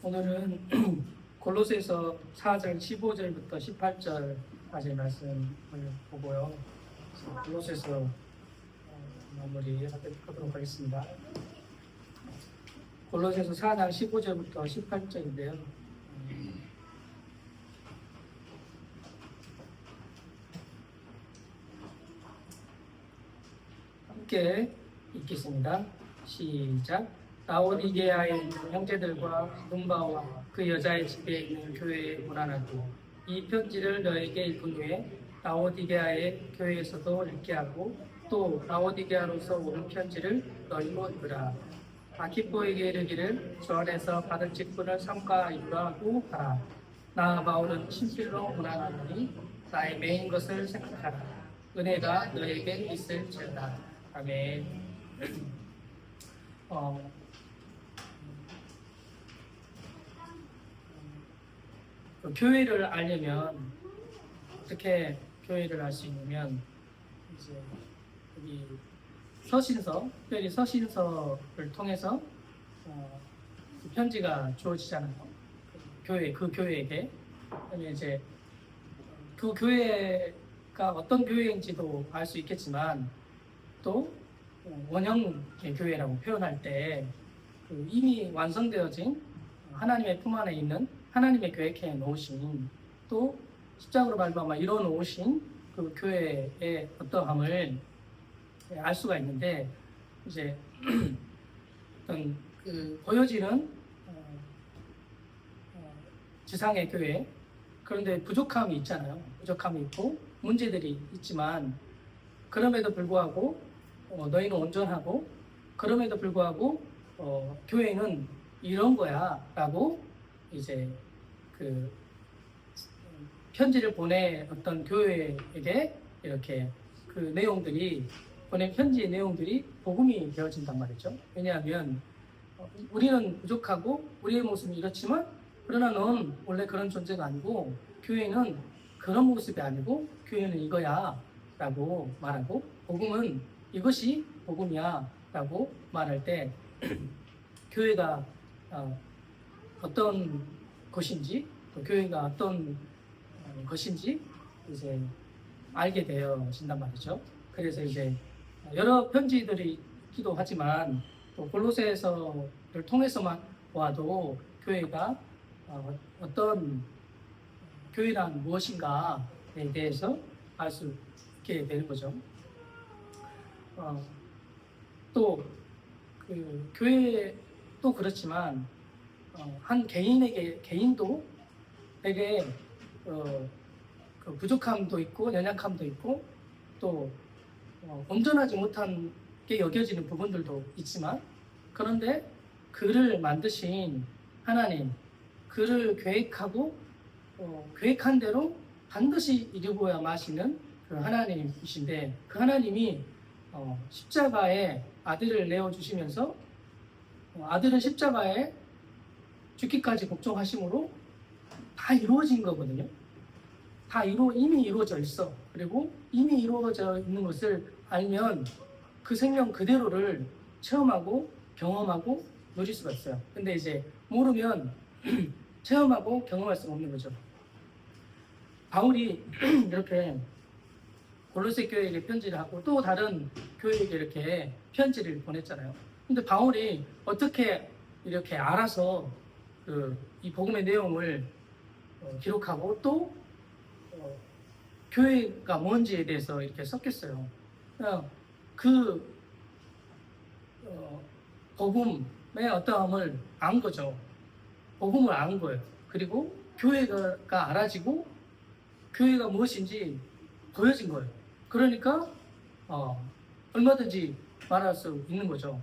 오늘은 골로새서 4장 15절부터 18절까지 말씀을 보고요. 골로새서 마무리하도록 하겠습니다. 골로새서 4장 15절부터 18절인데요. 함께 읽겠습니다. 시작. 라오디게아의 형제들과 눈바와 그 여자의 집에 있는 교회에 보라나도 이 편지를 너에게 읽은 후에 라오디게아의 교회에서도 읽게 하고 또 라오디게아로서 오는 편지를 너희로 읽으라. 아키포에게 이르기를 저 안에서 받은 직분을 삼가 이루라고 하라. 나 바울은 신실로 무난하노니 나의 메인 것을 생각하라. 은혜가 너에게 있을지어다. 아멘. 교회를 알려면 어떻게 교회를 알 수 있냐면 이제 여기 서신서, 특별히 서신서를 통해서 그 편지가 주어지잖아요. 그 교회에게. 그러면 이제 그 교회가 어떤 교회인지도 알 수 있겠지만 또 원형 교회라고 표현할 때 그 이미 완성되어진 하나님의 품 안에 있는 하나님의 계획해 놓으신 또 십자가로 말미암아 이뤄 놓으신 그 교회의 어떠함을 알 수가 있는데 이제 어떤 그 보여지는 지상의 교회, 그런데 부족함이 있잖아요. 부족함이 있고 문제들이 있지만 그럼에도 불구하고 너희는 온전하고 그럼에도 불구하고 교회는 이런 거야 라고 이제 그 편지를 보내었던 교회에게 이렇게 그 내용들이 보낸 편지의 내용들이 복음이 되어진단 말이죠. 왜냐하면 우리는 부족하고 우리의 모습이 이렇지만 그러나 넌 원래 그런 존재가 아니고 교회는 그런 모습이 아니고 교회는 이거야 라고 말하고 복음은 이것이 복음이야 라고 말할 때 교회가 어떤 것인지 또 교회가 어떤 것인지 이제 알게 되어진단 말이죠. 그래서 이제 여러 편지들이 있기도 하지만 또 골로새서를 통해서만 보아도 교회가 어떤 교회란 무엇인가에 대해서 알 수 있게 되는 거죠. 또 그 교회도 그렇지만 한 개인도 되게 그 부족함도 있고 연약함도 있고 또 온전하지 못한 게 여겨지는 부분들도 있지만 그런데 그를 만드신 하나님, 그를 계획하고 계획한 대로 반드시 이루고야 마시는 그 하나님이신데 그 하나님이 십자가에 아들을 내어주시면서 아들은 십자가에 죽기까지 복종하심으로 다 이루어진 거거든요. 이미 이루어져 있어. 그리고 이미 이루어져 있는 것을 알면 그 생명 그대로를 체험하고 경험하고 누릴 수가 있어요. 근데 이제 모르면 체험하고 경험할 수가 없는 거죠. 바울이 이렇게 골로새 교회에게 편지를 하고 또 다른 교회에게 이렇게 편지를 보냈잖아요. 근데 바울이 어떻게 이렇게 알아서 이 복음의 내용을 기록하고 또 교회가 뭔지에 대해서 이렇게 썼겠어요. 그냥 그 복음의 어떠함을 안 거죠. 복음을 안 거예요. 그리고 교회가 알아지고 교회가 무엇인지 보여진 거예요. 그러니까 얼마든지 말할 수 있는 거죠.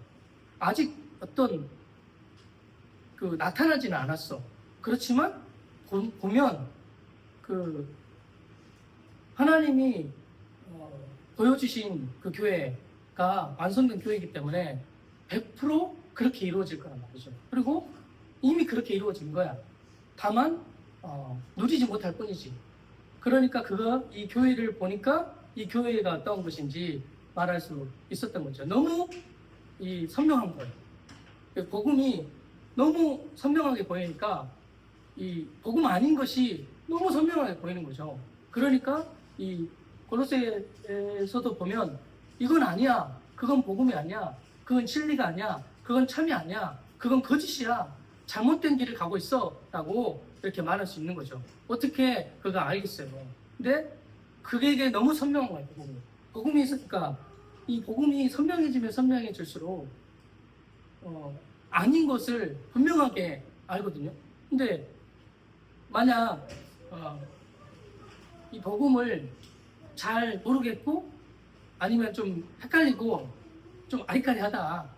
아직 어떤 나타나지는 않았어. 그렇지만 보면 그 하나님이 보여주신 그 교회가 완성된 교회이기 때문에 100% 그렇게 이루어질 거란 말이죠. 그리고 이미 그렇게 이루어진 거야. 다만 누리지 못할 뿐이지. 그러니까 이 교회를 보니까 이 교회가 어떤 것인지 말할 수 있었던 거죠. 너무 선명한 거예요. 복음이 너무 선명하게 보이니까 이 복음 아닌 것이 너무 선명하게 보이는 거죠. 그러니까 이 골로새에서도 보면 이건 아니야, 그건 복음이 아니야, 그건 진리가 아니야, 그건 참이 아니야, 그건 거짓이야, 잘못된 길을 가고 있어라고 이렇게 말할 수 있는 거죠. 어떻게 그거 알겠어요? 근데 그게 너무 선명한 거예요. 복음이 있으니까 이 복음이 선명해지면 선명해질수록 아닌 것을 분명하게 알거든요. 근데 만약 이 복음을 잘 모르겠고 아니면 좀 헷갈리고 좀 아리까리하다,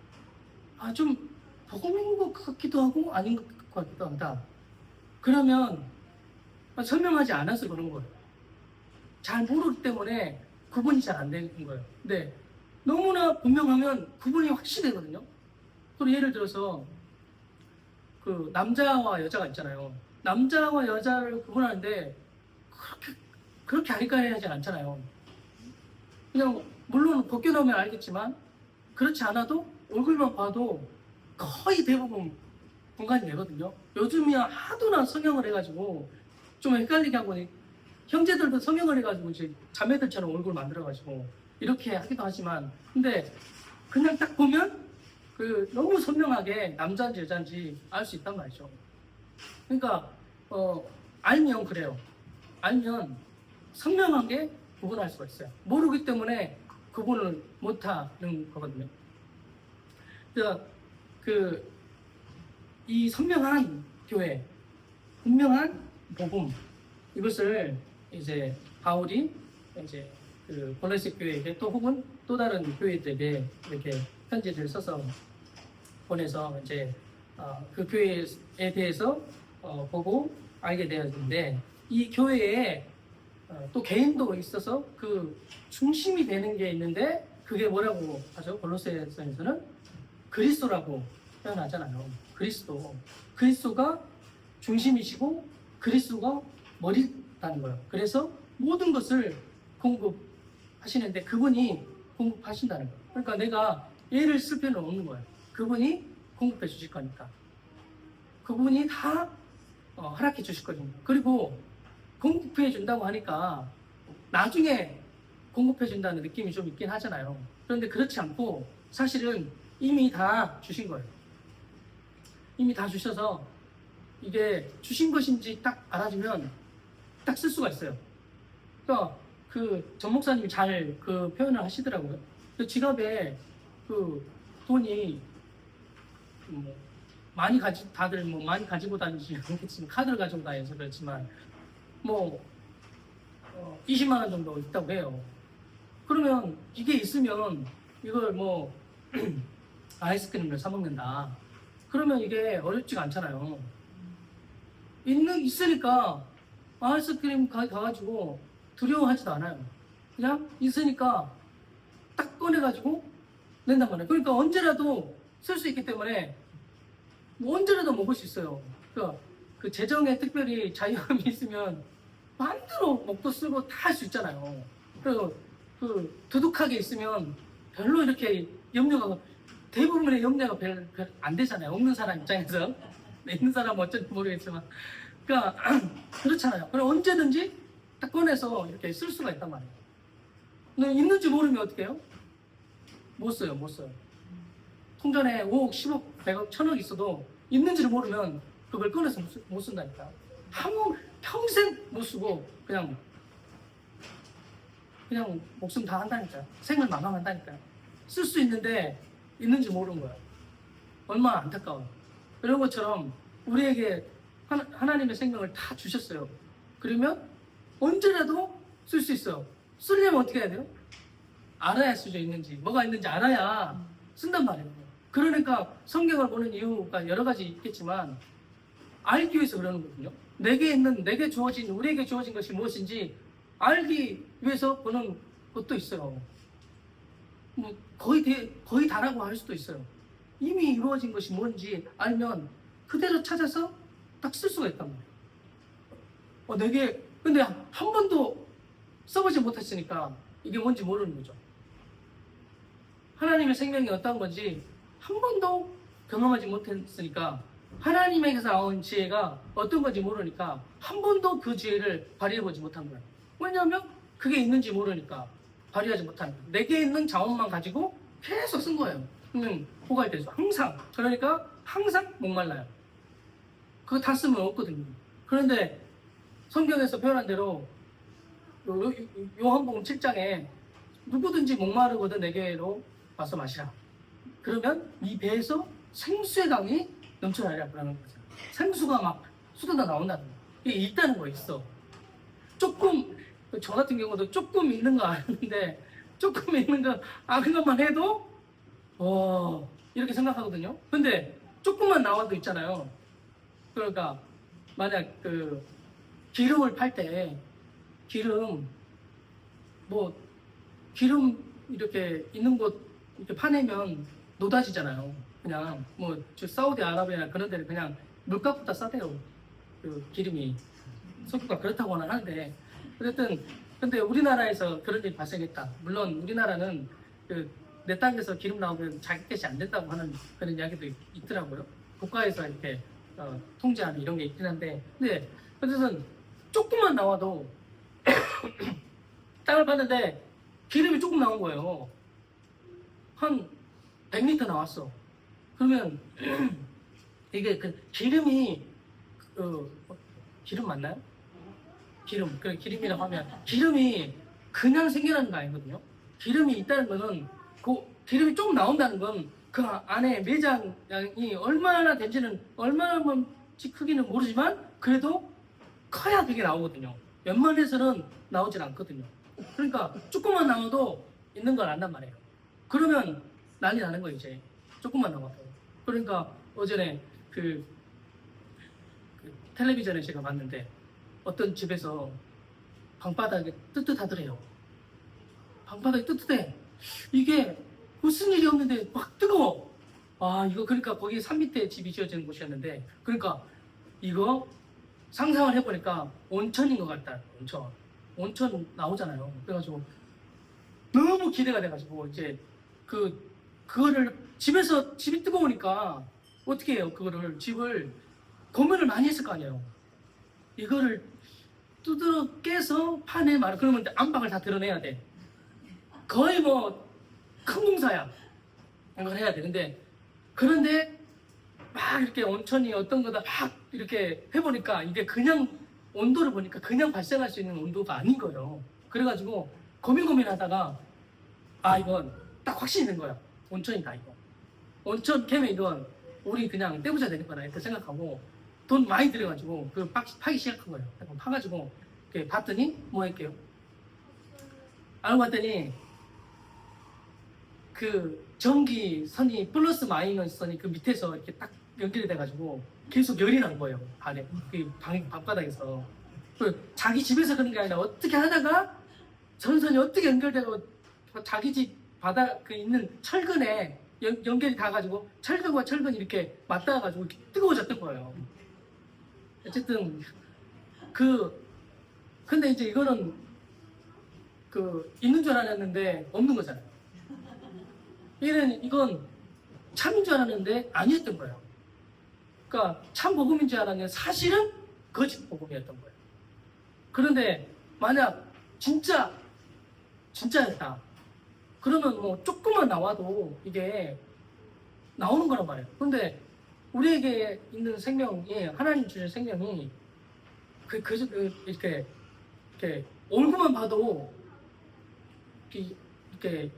좀 복음인 것 같기도 하고 아닌 것 같기도 하다, 그러면 설명하지 않아서 그런 거예요. 잘 모르기 때문에 구분이 잘 안 되는 거예요. 근데 너무나 분명하면 구분이 확실히 되거든요. 그리고 예를 들어서 그 남자와 여자가 있잖아요. 남자와 여자를 구분하는데 그렇게 아리까리하지 않잖아요. 그냥 물론 벗겨놓으면 알겠지만 그렇지 않아도 얼굴만 봐도 거의 대부분 분간이 되거든요. 요즘이야 하도나 성형을 해가지고 좀 헷갈리게 하고, 형제들도 성형을 해가지고 이제 자매들처럼 얼굴 만들어가지고 이렇게 하기도 하지만, 근데 그냥 딱 보면 그 너무 선명하게 남자인지 여자인지 알 수 있단 말이죠. 그러니까 알면 그래요. 알면 선명하게 구분할 수가 있어요. 모르기 때문에 구분을 못하는 거거든요. 그러니까 이 선명한 교회, 분명한 복음, 이것을 이제 바울이 이제 그 골로새 교회에게 또 혹은 또 다른 교회들에게 이렇게 편지를 써서 보내서 이제 그 교회에 대해서 보고 알게 되었는데, 이 교회에 또 개인도 있어서 그 중심이 되는 게 있는데, 그게 뭐라고 하죠? 골로새서에서는 그리스도라고 표현하잖아요. 그리스도가 중심이시고 그리스도가 머리다는 거예요. 그래서 모든 것을 공급하시는데 그분이 공급하신다는 거예요. 그러니까 내가 예를 쓸 필요는 없는 거예요. 그분이 공급해 주실 거니까. 그분이 다 허락해 주실 거거든요. 그리고 공급해 준다고 하니까 나중에 공급해 준다는 느낌이 좀 있긴 하잖아요. 그런데 그렇지 않고 사실은 이미 다 주신 거예요. 이미 다 주셔서 이게 주신 것인지 딱 알아주면 딱 쓸 수가 있어요. 그러니까 그 전 목사님이 잘 그 표현을 하시더라고요. 그 지갑에 그 돈이 다들 많이 가지고 다니지 않겠지만, 카드를 가지고 다녀서 그렇지만 20만 원 정도 있다고 해요. 그러면 이게 있으면 이걸 아이스크림을 사 먹는다, 그러면 이게 어렵지가 않잖아요. 있으니까 아이스크림 가가지고 두려워하지도 않아요. 그냥 있으니까 딱 꺼내가지고 낸단 말이에요. 그러니까 언제라도 쓸 수 있기 때문에 언제라도 먹을 수 있어요. 그러니까 그 재정에 특별히 자유함이 있으면 마음대로 먹고 쓰고 다 할 수 있잖아요. 그리고 그 두둑하게 있으면 별로 이렇게 대부분의 염려가 별 안 되잖아요. 없는 사람 입장에서. 있는 사람은 어쩐지 모르겠지만. 그러니까 그렇잖아요. 그럼 언제든지 딱 꺼내서 이렇게 쓸 수가 있단 말이에요. 근데 있는지 모르면 어떻게 해요? 못 써요. 통장에 5억, 10억, 100억, 1000억 있어도 있는지를 모르면 그걸 꺼내서 못 쓴다니까. 평생 못 쓰고 그냥 목숨 다 한다니까요. 생을 마감한다니까요. 쓸 수 있는데 있는지 모르는 거예요. 얼마나 안타까워요. 이런 것처럼 우리에게 하나님의 생명을 다 주셨어요. 그러면 언제라도 쓸 수 있어요. 쓰려면 어떻게 해야 돼요? 알아야 쓰죠. 있는지, 뭐가 있는지 알아야 쓴단 말이에요. 그러니까 성경을 보는 이유가 여러 가지 있겠지만 알기 위해서 그러는 거거든요. 우리에게 주어진 것이 무엇인지 알기 위해서 보는 것도 있어요. 거의 다라고 할 수도 있어요. 이미 이루어진 것이 뭔지 알면 그대로 찾아서 딱 쓸 수가 있단 말이에요. 근데 한 번도 써보지 못했으니까 이게 뭔지 모르는 거죠. 하나님의 생명이 어떤 건지 한 번도 경험하지 못했으니까 하나님에게서 나온 지혜가 어떤 건지 모르니까 한 번도 그 지혜를 발휘해보지 못한 거예요. 왜냐하면 그게 있는지 모르니까 발휘하지 못하는 거예요. 내게 있는 자원만 가지고 계속 쓴 거예요. 포괄되죠. 항상. 그러니까 항상 목말라요. 그거 다 쓰면 없거든요. 그런데 성경에서 표현한 대로 요한복음 7장에 누구든지 목마르거든 내게로 와서 마시라. 그러면 이 배에서 생수의 강이 넘쳐나리라 그러는 거죠. 생수가 막 쏟아져 나온다는 거. 이게 있다는 거 있어. 조금 저 같은 경우도 조금 있는 거 아는데 조금 있는 거 아는 것만 해도 이렇게 생각하거든요. 근데 조금만 나와도 있잖아요. 그러니까 만약 그 기름을 팔 때 기름 이렇게 있는 곳 이렇게 파내면 노다지잖아요. 그냥 저 사우디아라비아나 그런 데는 그냥 물값보다 싸대요. 그 기름이 석유가 그렇다고는 하는데 어쨌든 근데 우리나라에서 그런 일이 발생했다. 물론 우리나라는 내 땅에서 기름 나오면 자기켓이 안 된다고 하는 그런 이야기도 있더라고요. 국가에서 이렇게 통제하는 이런 게 있긴 한데 근데 어쨌든 조금만 나와도 땅을 봤는데 기름이 조금 나온 거예요. 한 100리터 나왔어. 그러면 이게 그 기름이 기름 맞나요? 기름이라고 하면 기름이 그냥 생겨나는 거 아니거든요. 기름이 있다는 거는 그 기름이 조금 나온다는 건 그 안에 매장이 얼마나 된지는 얼마나만치 크기는 모르지만 그래도 커야 그게 나오거든요. 웬만해서는 나오질 않거든요. 그러니까 조금만 나와도 있는 걸 안단 말이에요. 그러면 난리 나는 거예요 이제. 조금만 나와도. 그러니까 어전에 그 텔레비전에 제가 봤는데 어떤 집에서 방바닥이 뜨뜻하더래요. 방바닥이 뜨뜻해. 이게 무슨 일이 없는데 막 뜨거워. 이거 그러니까 거기 산 밑에 집이 지어지는 곳이었는데 그러니까 이거 상상을 해보니까 온천인 것 같다. 온천 나오잖아요. 그래가지고 너무 기대가 돼가지고 이제 그거를 집이 뜨거우니까 어떻게 해요? 그거를 집을 고민을 많이 했을 거 아니에요. 이거를 두드러 깨서 판에 말아 그러면 안방을 다 드러내야 돼. 거의 큰 공사야. 이걸 해야 돼. 그런데 막 이렇게 온천이 어떤 거다 막 이렇게 해보니까 이게 그냥 온도를 보니까 그냥 발생할 수 있는 온도가 아닌 거예요. 그래가지고 고민하다가 이건 딱 확신이 된 거야. 온천이다 이거. 온천 캠에 이건 우리 그냥 떼부자 되는 거다 이렇게 생각하고 돈 많이 들여가지고 파기 시작한 거예요. 파가지고 봤더니 뭐 할게요? 알고 봤더니 그 전기선이 플러스 마이너스 선이 그 밑에서 이렇게 딱 연결이 돼가지고 계속 열이 난 거예요. 안에 방바닥에서 자기 집에서 그런 게 아니라 어떻게 하다가 전선이 어떻게 연결되고 자기 집 바닥 있는 철근에 연결이 닿아가지고 철근과 철근이 이렇게 맞닿아가지고 이렇게 뜨거워졌던 거예요. 어쨌든 근데 이제 이거는 있는 줄 알았는데 없는 거잖아요. 이건 참인 줄 알았는데 아니었던 거예요. 그러니까 참 복음인 줄 알았는데 사실은 거짓 복음이었던 거예요. 그런데 만약 진짜였다. 그러면 조금만 나와도 이게 나오는 거란 말이에요. 그런데 우리에게 있는 생명이 하나님 주신 생명이 이렇게 얼굴만 봐도 이렇게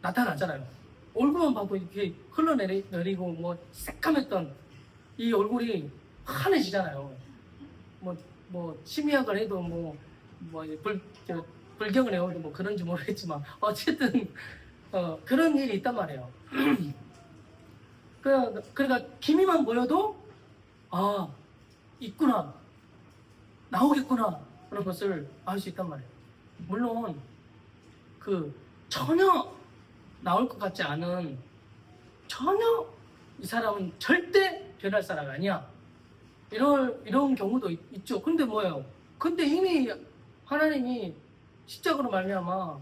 나타나잖아요. 얼굴만 봐도 이렇게 흘러내리고 새까맸던 이 얼굴이 환해지잖아요. 심리학을 해도 불경을 해도 그런지 모르겠지만 어쨌든 그런 일이 있단 말이에요. 그러니까 기미만 보여도 있구나 나오겠구나 그런 것을 알 수 있단 말이에요. 물론 전혀 나올 것 같지 않은 전혀 이 사람은 절대 변할 사람 아니야. 이런 경우도 있죠. 근데 뭐예요? 근데 이미 하나님이 십자가로 말미암아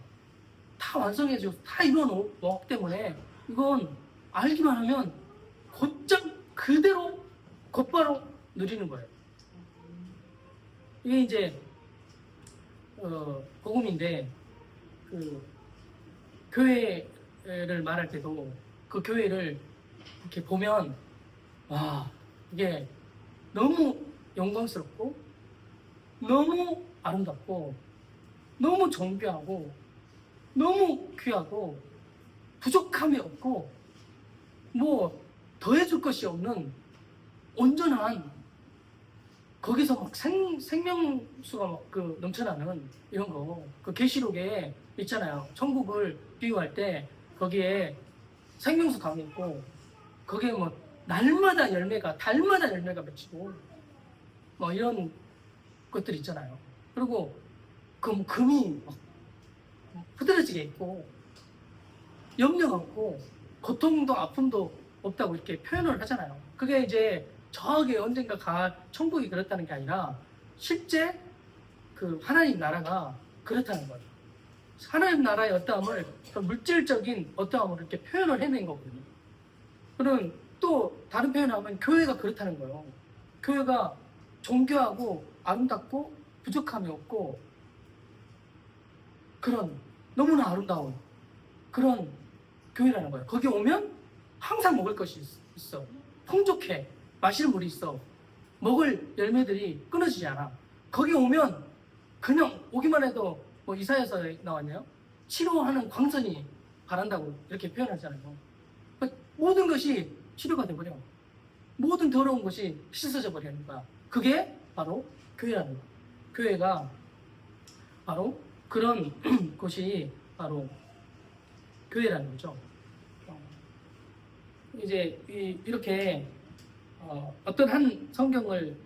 다 완성해주고 다 이루어놓았기 때문에 이건 알기만 하면 곧장 그대로 곧바로 누리는 거예요. 이게 이제 복음인데 그 교회를 말할 때도 그 교회를 이렇게 보면 와 이게 너무 영광스럽고 너무 아름답고 너무 정교하고 너무 귀하고 부족함이 없고 뭐 더해줄 것이 없는 온전한 거기서 막 생명수가 막 그 넘쳐나는 이런 거 그 계시록에 있잖아요. 천국을 비유할 때 거기에 생명수 강이 있고 거기에 뭐 날마다 열매가 달마다 열매가 맺히고 뭐 이런 것들 있잖아요. 그리고 금이 막 흐드러지게 있고 염려가 없고 고통도 아픔도 없다고 이렇게 표현을 하잖아요. 그게 이제 저기 언젠가 천국이 그렇다는 게 아니라 실제 그 하나님 나라가 그렇다는 거예요. 하나님 나라의 어떠함을 물질적인 어떠함으로 이렇게 표현을 해낸 거거든요. 그럼 또 다른 표현하면 교회가 그렇다는 거예요. 교회가 정교하고 아름답고 부족함이 없고 그런 너무나 아름다운 그런 교회라는 거예요. 거기 오면 항상 먹을 것이 있어. 풍족해. 마실 물이 있어. 먹을 열매들이 끊어지지 않아. 거기 오면 그냥 오기만 해도 뭐 이사야서 나왔네요. 치료하는 광선이 바란다고 이렇게 표현하잖아요. 모든 것이 치료가 돼버려. 모든 더러운 것이 씻어져 버리는 거야. 그게 바로 교회라는 거야. 교회가 바로 그런 곳이 바로 교회라는 거죠. 이제 이렇게 어떤 한 성경을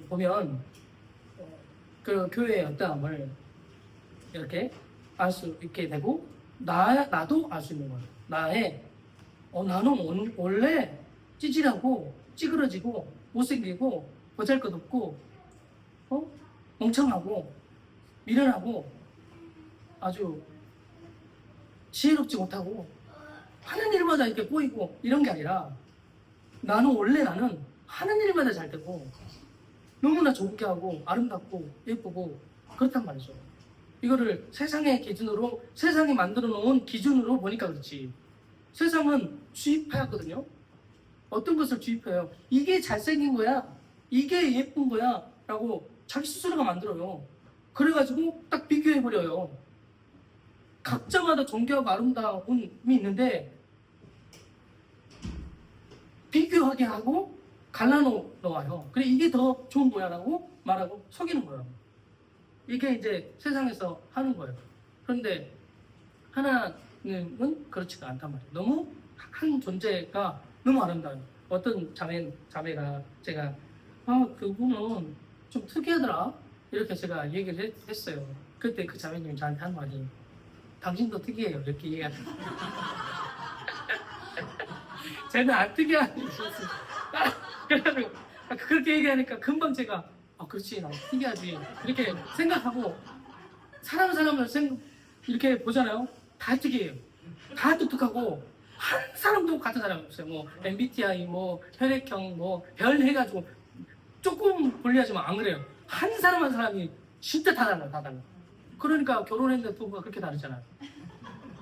보면 그 교회의 어떠함을 이렇게 알 수 있게 되고 나도 알 수 있는 거예요. 나는 원래 찌질하고 찌그러지고 못생기고 보잘것없고 멍청하고 미련하고 아주 지혜롭지 못하고 하는 일마다 이렇게 꼬이고 이런 게 아니라 나는 하는 일마다 잘 되고 너무나 좋게 하고 아름답고 예쁘고 그렇단 말이죠. 이거를 세상의 기준으로 세상이 만들어 놓은 기준으로 보니까 그렇지. 세상은 주입하였거든요. 어떤 것을 주입해요? 이게 잘생긴 거야. 이게 예쁜 거야. 라고 자기 스스로가 만들어요. 그래가지고 딱 비교해버려요. 각자마다 정교하고 아름다움이 있는데 비교하게 하고 갈라놓아요. 그래 이게 더 좋은 거야 라고 말하고 속이는 거예요. 이게 이제 세상에서 하는 거예요. 그런데 하나님은 그렇지가 않단 말이에요. 너무 한 존재가 너무 아름다워요. 어떤 자매가 제가 그분은 좀 특이하더라 이렇게 제가 얘기를 했어요. 그때 그 자매님이 저한테 한 말이 당신도 특이해요 이렇게 얘기하더라고요. 제가 안 특이한 일이 있었어요. 그래가지고 그렇게 얘기하니까 금방 제가 그렇지 나 특이하지 이렇게 생각하고 사람을 이렇게 보잖아요. 다 특이해요. 다 똑똑하고 한 사람도 같은 사람이 없어요. 뭐 MBTI 뭐 혈액형 뭐 별 해가지고 조금 불리하지만 안 그래요. 한 사람이 진짜 다 달라. 그러니까 결혼했는데 부부가 그렇게 다르잖아요.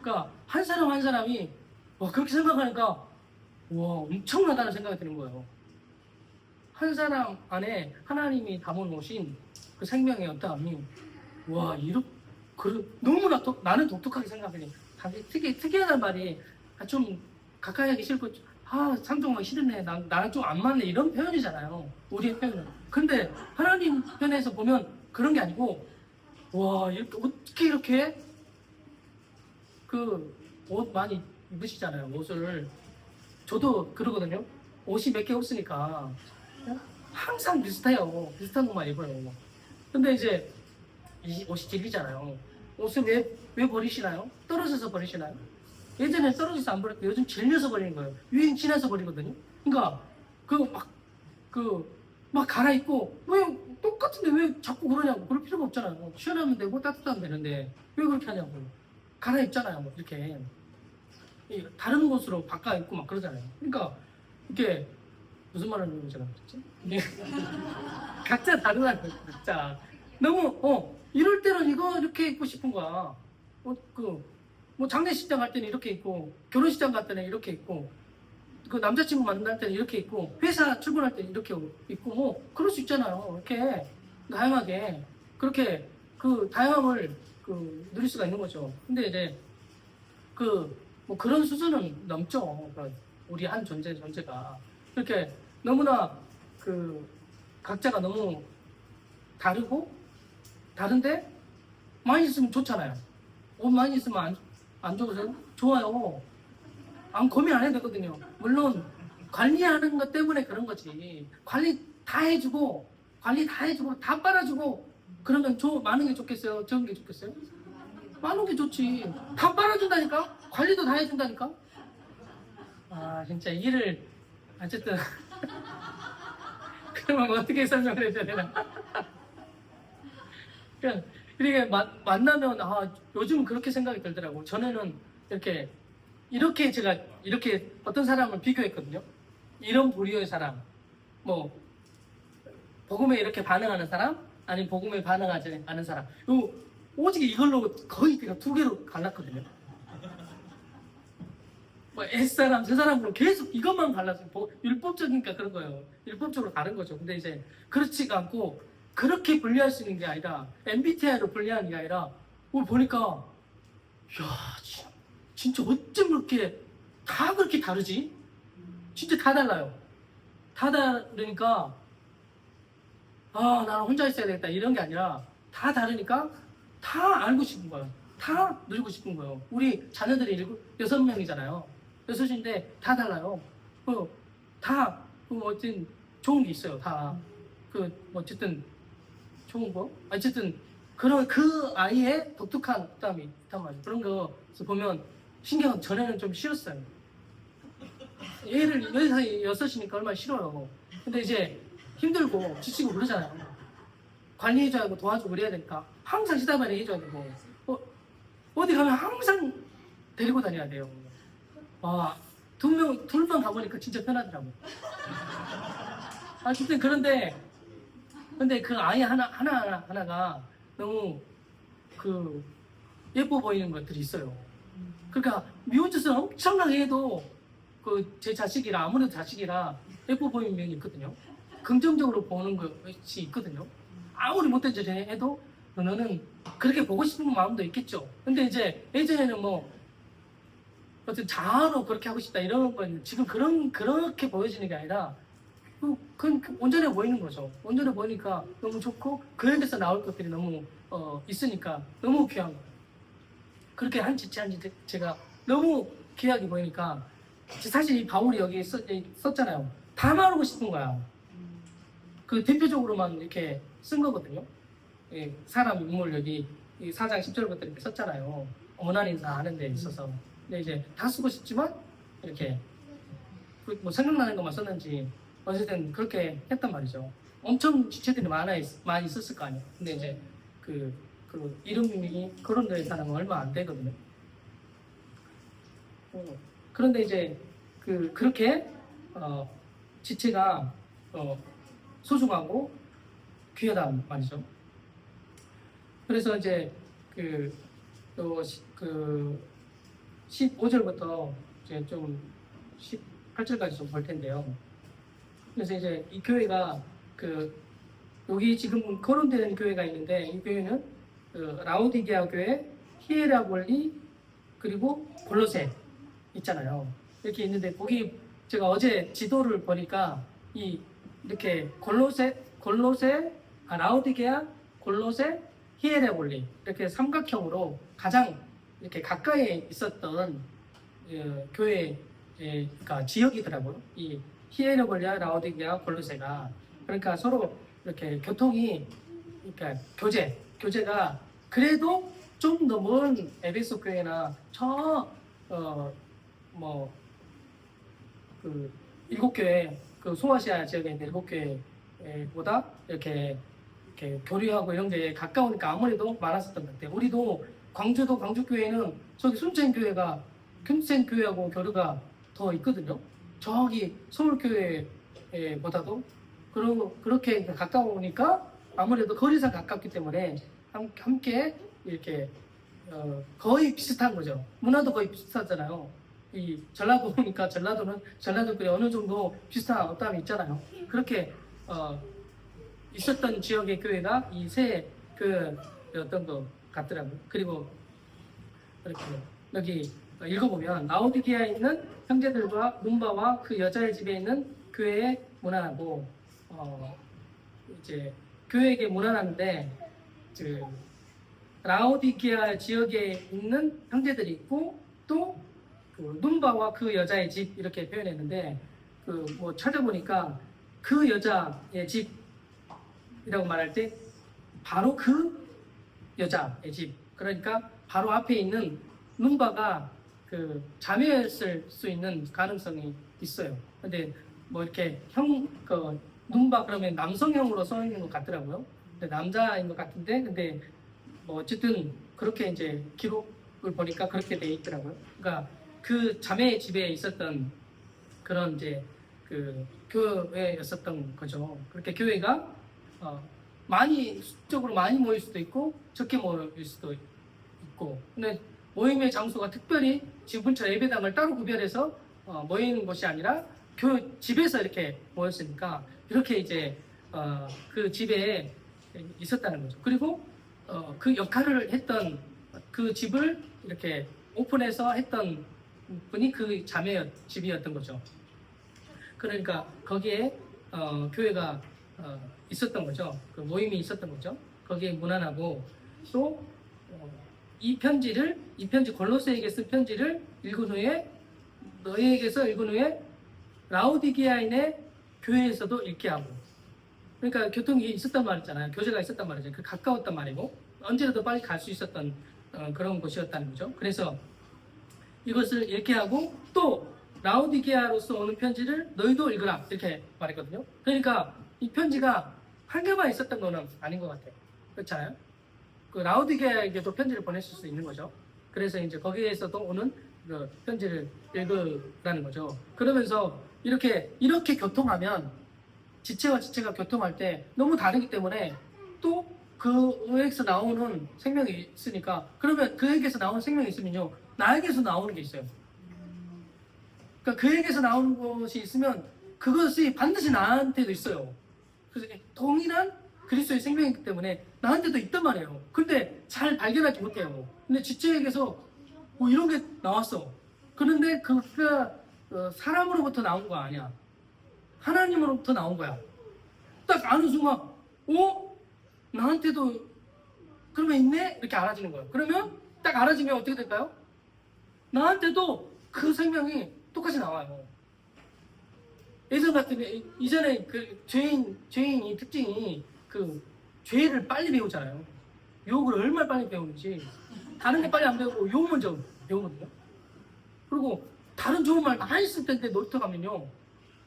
그러니까 한 사람이 그렇게 생각하니까 와 엄청나다는 생각이 드는 거예요. 한 사람 안에 하나님이 담아놓으신 그 생명의 어떠함이 너무나 나는 독특하게 생각해. 특이하다는 말이 좀 가까이 하기 싫고 상종하기 싫네. 나랑 좀 안 맞네. 이런 표현이잖아요. 우리의 표현은. 근데 하나님 편에서 보면 그런 게 아니고 어떻게 이렇게 그 옷 많이 입으시잖아요. 옷을 저도 그러거든요. 옷이 몇 개 없으니까 항상 비슷해요. 비슷한 것만 입어요. 근데 이제 이 옷이 질리잖아요. 옷을 왜 버리시나요? 떨어져서 버리시나요? 예전에 떨어져서 안 버렸고 요즘 질려서 버리는 거예요. 유행 지나서 버리거든요. 그러니까 막 갈아입고 왜 똑같은데 왜 자꾸 그러냐고. 그럴 필요가 없잖아요. 시원하면 되고 따뜻하면 되는데 왜 그렇게 하냐고. 갈아입잖아요. 뭐 이렇게 다른 곳으로 바꿔 입고 막 그러잖아요. 그러니까 이게 무슨 말하는 거지? 이게 각자 다르다는 거야, 각자. 너무 이럴 때는 이거 이렇게 입고 싶은 거야. 뭐 장례식장 갈 때는 이렇게 입고, 결혼식장 갈 때는 이렇게 입고, 그 남자친구 만날 때는 이렇게 입고, 회사 출근할 때는 이렇게 입고, 뭐 그럴 수 있잖아요. 이렇게 다양하게 그렇게 그 다양함을 누릴 수가 있는 거죠. 근데 이제 뭐 그런 수준은 넘죠. 우리 한 존재가 이렇게 너무나 각자가 너무 다른데 많이 있으면 좋잖아요. 옷 많이 있으면 안 좋으세요? 좋아요. 고민 안 해도 되거든요. 물론 관리하는 것 때문에 그런 거지. 관리 다 해주고 다 빨아주고 그러면 많은 게 좋겠어요? 적은 게 좋겠어요? 많은 게 좋지. 다 빨아준다니까? 관리도 다 해준다니까? 진짜 일을 어쨌든 그러면 어떻게 설명을 해줘야 되나? 그냥 이렇게 만나면 요즘은 그렇게 생각이 들더라고. 전에는 이렇게 제가 이렇게 어떤 사람을 비교했거든요. 이런 부류의 사람, 뭐 복음에 이렇게 반응하는 사람, 아니면 복음에 반응하지 않은 사람. 오직 이걸로 거의 그냥 두 개로 갈랐거든요. 뭐 S사람, 저사람으로 계속 이것만 갈라서 율법적이니까 그런 거예요. 율법적으로 다른 거죠. 근데 이제 그렇지가 않고 그렇게 분리할 수 있는 게 아니라 MBTI로 분리하는 게 아니라 보니까 진짜 어쩜 다 그렇게 다르지? 진짜 다 달라요. 다 다르니까 나는 혼자 있어야 되겠다 이런 게 아니라 다 다르니까 다 알고 싶은 거예요. 다 누리고 싶은 거예요. 우리 자녀들이 6명이잖아요. 6인데 다 달라요. 다 어쨌든 좋은 게 있어요. 다 어쨌든 좋은 거? 어쨌든 그런 그 아이의 독특한 부담이 있단 말이에요. 그런 거 보면 신경 전에는 좀 싫었어요. 얘를 6이니까 얼마나 싫어요. 근데 이제 힘들고 지치고 그러잖아요. 관리해줘야 하고 도와주고 그래야 되니까 항상 시다발이 해줘야 되고 어디 가면 항상 데리고 다녀야 돼요. 둘만 가보니까 진짜 편하더라고. 근데 그 아이 하나가 너무 예뻐 보이는 것들이 있어요. 그러니까 미운 짓을 엄청나게 해도 제 자식이라 아무래도 자식이라 예뻐 보이는 면이 있거든요. 긍정적으로 보는 것이 있거든요. 아무리 못된 짓을 해도 너는 그렇게 보고 싶은 마음도 있겠죠. 근데 이제 예전에는 어떤 자아로 그렇게 하고 싶다 이런 건 지금 그렇게 보여지는 게 아니라 그건 온전해 보이는 거죠. 온전해 보이니까 너무 좋고 그에게서 나올 것들이 너무 있으니까 너무 귀한 거예요. 그렇게 한 짓 제가 너무 귀하게 보이니까 사실 이 바울이 여기 썼잖아요. 다 말하고 싶은 거야. 대표적으로만 이렇게 쓴 거거든요. 사람 인물 여기 4장 10절부터 이렇게 썼잖아요. 원한 인사 하는 데 있어서. 근데 이제 다 쓰고 싶지만 이렇게 뭐 생각나는 것만 썼는지 어쨌든 그렇게 했단 말이죠. 엄청 지체들이 많이 썼을 거 아니에요. 근데 이제 그 이름이 거론된 사람은 얼마 안 되거든요. 그런데 이제 그렇게 지체가 소중하고 귀하단 말이죠. 그래서 이제 15절부터 이제 좀 18절까지 좀 볼 텐데요. 그래서 이제 이 교회가 여기 지금 거론되는 교회가 있는데 이 교회는 라오디게아 교회, 히에라볼리 그리고 골로새 있잖아요. 이렇게 있는데 거기 제가 어제 지도를 보니까 이렇게 라오디게아, 골로새, 히에라볼리 이렇게 삼각형으로 가장 이렇게 가까이 있었던 교회가 지역이더라고요. 이 히에라볼리와 라오디게아, 골로새가 그러니까 서로 이렇게 교통이 그러니까 교제가 그래도 좀 더 먼 에베소 교회나 일곱 교회 소아시아 지역에 있는 일곱 교회보다 이렇게 교류하고 이런 게 가까우니까 아무래도 많았었던 것 같아요. 우리도 광주도 광주교회는 저기 순천교회하고 교류가 더 있거든요. 저기 서울교회 교회보다도 그렇게 가까우니까 아무래도 거리상 가깝기 때문에 함께 이렇게 거의 비슷한 거죠. 문화도 거의 비슷하잖아요. 이 전라도니까 전라도끼리 어느 정도 비슷한 어감이 있잖아요. 그렇게 있었던 지역의 교회가 이 새 교회였던 것 같더라고요. 그리고 이렇게 여기 읽어보면 라오디게아에 있는 형제들과 눈바와 그 여자의 집에 있는 교회에 문안하고 이제 교회에게 문안하는데 그 라오디게아 지역에 있는 형제들이 있고 또 그 눈바와 그 여자의 집 이렇게 표현했는데 그 뭐 찾아보니까 그 여자의 집이라고 말할 때 바로 그 여자의 집 그러니까 바로 앞에 있는 눈바가 그 자매였을 수 있는 가능성이 있어요. 근데 뭐 이렇게 눈바 그러면 남성형으로 써 있는 것 같더라고요. 근데 남자인 것 같은데 근데 뭐 어쨌든 그렇게 이제 기록을 보니까 그렇게 돼 있더라고요. 그러니까 그 자매의 집에 있었던 그런 이제 그 교회였었던 거죠. 그렇게 교회가 수적으로 많이 모일 수도 있고 적게 모일 수도 있고 근데 모임의 장소가 특별히 지금처럼 예배당을 따로 구별해서 모이는 곳이 아니라 집에서 이렇게 모였으니까 이렇게 이제 그 집에 있었다는 거죠. 그리고 그 역할을 했던 그 집을 이렇게 오픈해서 했던 분이 그 자매 집이었던 거죠. 그러니까 거기에 교회가 있었던 거죠. 그 모임이 있었던 거죠. 거기에 문안하고 또 이 편지 골로새에게 쓴 편지를 읽은 후에 너희에게서 읽은 후에 라오디게아인의 교회에서도 읽게 하고 그러니까 교통이 있었단 말이잖아요. 교제가 있었단 말이죠. 그 가까웠단 말이고 언제라도 빨리 갈 수 있었던 그런 곳이었다는 거죠. 그래서 이것을 읽게 하고 또 라오디게아로서 오는 편지를 너희도 읽으라 이렇게 말했거든요. 그러니까 이 편지가 한 개만 있었던 거는 아닌 것 같아요. 그렇잖아요. 그 라오디게아에게도 편지를 보냈을 수 있는 거죠. 그래서 이제 거기에서도 오는 그 편지를 읽으라는 거죠. 그러면서 이렇게 교통하면 지체와 지체가 교통할 때 너무 다르기 때문에 또 그에게서 나오는 생명이 있으니까 그러면 그에게서 나오는 생명이 있으면요 나에게서 나오는 게 있어요. 그러니까 그에게서 나오는 것이 있으면 그것이 반드시 나한테도 있어요. 그래서 동일한 그리스도의 생명이기 때문에 나한테도 있단 말이에요. 근데 잘 발견하지 못해요. 근데 지체에게서 뭐 이런 게 나왔어. 그런데 그가 사람으로부터 나온 거 아니야. 하나님으로부터 나온 거야. 딱 아는 순간 나한테도 그러면 있네? 이렇게 알아지는 거예요. 그러면 딱 알아지면 어떻게 될까요? 나한테도 그 생명이 똑같이 나와요. 예전 같으면 이전에 그 죄인이 특징이 그 죄를 빨리 배우잖아요. 욕을 얼마나 빨리 배우는지 다른 게 빨리 안 배우고 욕 먼저 배우거든요. 그리고 다른 좋은 말 많이 쓸 텐데 놀이터 가면요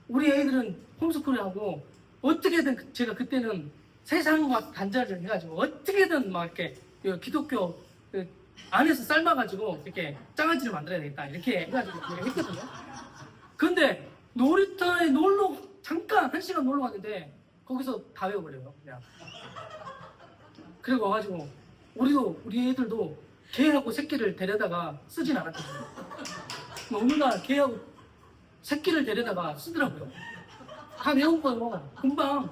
우리 애들은 홈스쿨하고 어떻게든 제가 그때는 세상과 단절을 해가지고 어떻게든 막 이렇게 기독교 안에서 삶아가지고 이렇게 장아찌를 만들어야 되겠다 이렇게 해가지고 했거든요. 근데 놀이터에 잠깐 1시간 놀러 갔는데 거기서 다 외워버려요 그냥. 그리고 와가지고 우리 애들도 개하고 새끼를 데려다가 쓰진 않았거든요. 어느 날 개하고 새끼를 데려다가 쓰더라고요. 다 외운 거예요. 금방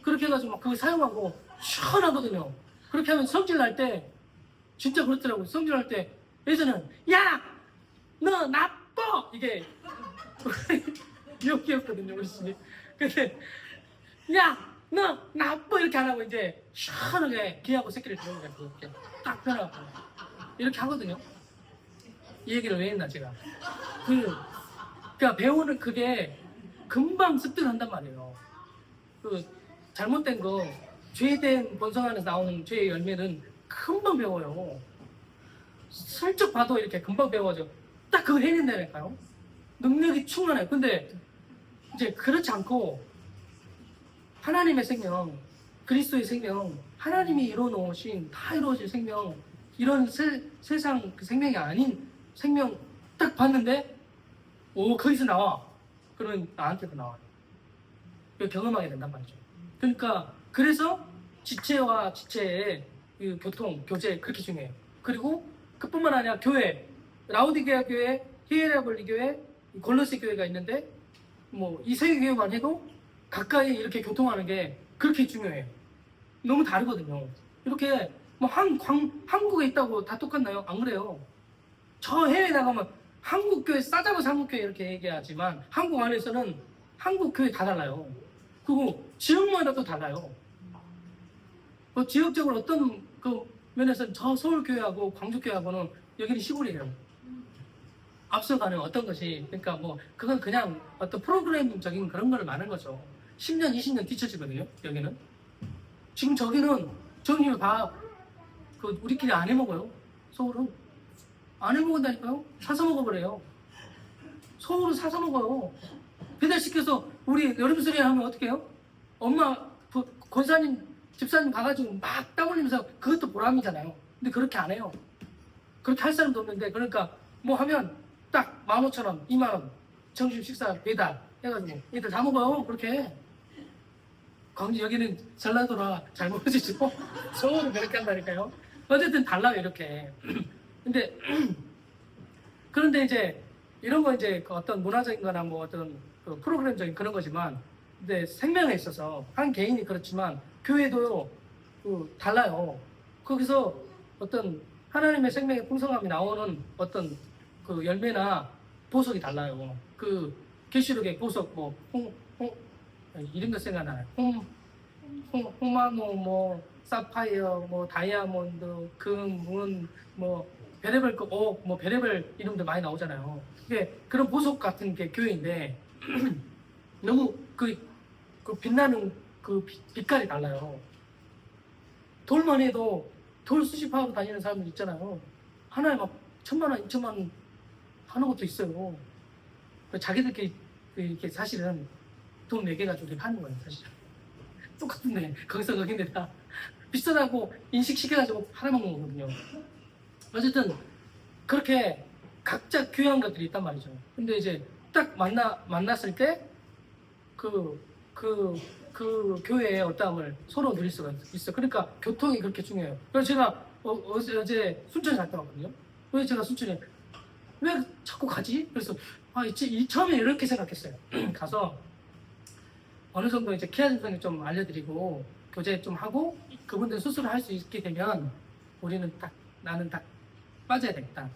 그렇게 해가지고 막 그거 사용하고 시원하거든요. 그렇게 하면 성질 날 때 진짜 그렇더라고요. 성질 날 때 예전에는 야! 너 나빠! 이게 귀엽거든요 우리 집이. 근데 야! 너 나빠! 이렇게 안 하고 이제 시원하게 개하고 새끼를 데려다가 이렇게 딱 편하고 이렇게 하거든요. 이 얘기를 왜 했나 제가. 그러니까 배우는 그게 금방 습득한단 말이에요. 그 잘못된 거 죄된 본성 안에서 나오는 죄의 열매는 금방 배워요. 슬쩍 봐도 이렇게 금방 배워져. 딱 그거 해낸다니까요. 능력이 충만해요. 근데 이제 그렇지 않고 하나님의 생명, 그리스도의 생명, 하나님이 이뤄놓으신 다 이루어질 생명, 이런 세상 그 생명이 아닌 생명 딱 봤는데 거기서 나와. 그러면 나한테도 나와요. 경험하게 된단 말이죠. 그러니까 그래서 지체와 지체의 그 교통, 교제 그렇게 중요해요. 그리고 그뿐만 아니라 교회, 라우디게아 교회, 히에라볼리 교회, 골로새 교회가 있는데 뭐 이 세 교회만 해도 가까이 이렇게 교통하는 게 그렇게 중요해요. 너무 다르거든요. 이렇게 뭐 한국에 있다고 다 똑같나요? 안 그래요. 저 해외에 나가면 한국 교회 싸잡아서 한국 교회 이렇게 얘기하지만 한국 안에서는 한국 교회 다 달라요. 그리고 지역마다 또 달라요. 그 지역적으로 어떤 그 면에서는 저 서울 교회하고 광주 교회하고는 여기는 시골이에요. 앞서가는 어떤 것이 그러니까 뭐 그건 그냥 어떤 프로그램적인 그런 걸 말하는 거죠. 10년, 20년 뒤처지거든요. 여기는 지금 저기는 다 그 우리끼리 안 해먹어요. 서울은 안 해먹은다니까요. 사서 먹어버려요. 서울은 사서 먹어요. 배달시켜서 우리 여름설에 하면 어떻게 해요? 엄마 권사님 집사님 가가지고 막 땀 흘리면서 그것도 보람이잖아요. 근데 그렇게 안 해요. 그렇게 할 사람도 없는데 그러니까 뭐 하면 딱 15,000원, 2만원 점심 식사 배달 해가지고 얘들 다 먹어요. 그렇게. 광주 여기는 전라도라 잘 먹어지죠. 서울은 그렇게 한다니까요. 어쨌든 달라요 이렇게. 근데 그런데 이제 이런 거 이제 그 어떤 문화적인 거나 뭐 어떤 그 프로그램적인 그런 거지만 근데 생명에 있어서 한 개인이 그렇지만 교회도 그 달라요. 거기서 어떤 하나님의 생명의 풍성함이 나오는 어떤 그 열매나 보석이 달라요. 그 계시록의 보석 뭐 이런 거 생각나요. 홍마노 뭐 사파이어 뭐 다이아몬드 금 문 뭐 별의별 뭐 별의별 이름들 많이 나오잖아요. 그게 그런 보석 같은 게 교회인데 너무 그 빛나는 그 빛깔이 달라요. 돌만 해도 돌 수집하고 다니는 사람들 있잖아요. 하나에 막 1,000만 원, 2,000만 원 하는 것도 있어요. 자기들끼리 이렇게 사실은 돈 매겨가지고 이렇게 하는 거예요, 사실. 똑같은데 거기서 거긴데 다 비싸다고 인식시켜가지고 팔아먹는 거거든요. 어쨌든 그렇게 각자 귀한 것들이 있단 말이죠. 근데 이제 딱 만났을 때 그 교회의 어떠함을 서로 누릴 수가 있어. 그러니까 교통이 그렇게 중요해요. 그래서 제가 어제 순천에 갔다 왔거든요. 왜 제가 순천에 왜 자꾸 가지? 그래서 처음에 이렇게 생각했어요. 가서 어느 정도 이제 케어 증상을 좀 알려드리고 교제 좀 하고 그분들 수술을 할 수 있게 되면 나는 딱 빠져야 되겠다.